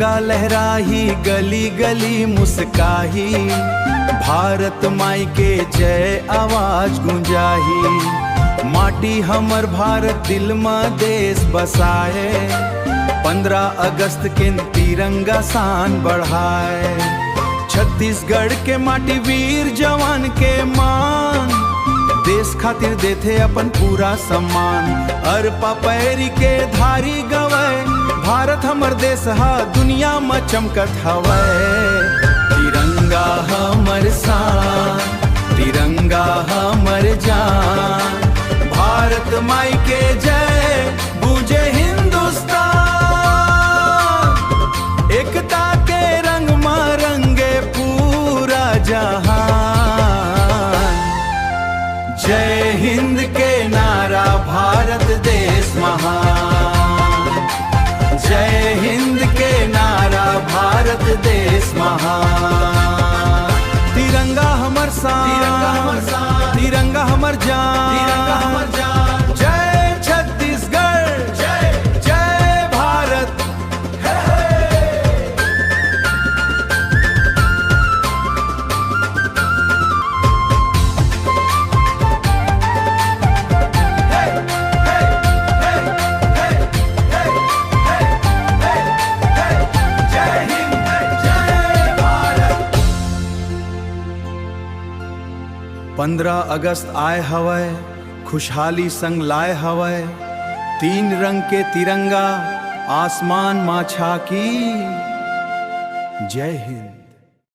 तिरंगा लहराही गली गली मुस्काही, भारत माई के जय आवाज गुंजाही। माटी हमर भारत दिल में देश बसाए, 15 अगस्त के तिरंगा शान बढ़ाए। छत्तीसगढ़ के माटी वीर जवान के मान, देश खातिर देथे अपन पूरा सम्मान। अरपा पैरी के धारी गवै, भारत हमर देश हा दुनिया में चमकत हवै। तिरंगा हमर शान, तिरंगा हमर जान, भारत माई के जय गूंजे हिंदुस्तान। एकता के रंग में रंगे पूरा जहान। जय हिंद के नारा भारत देश महान, जय हिंद के नारा भारत देश महान। तिरंगा हमर शान, तिरंगा हमर शान, तिरंगा हमर जान, तिरंगा हमर जान। जय छत्तीसगढ़, जय जय भारत। 15 अगस्त आए हवै, खुशहाली संग लाए हवै। 3 रंग के तिरंगा आसमान माँ छाकी। जय हिंद।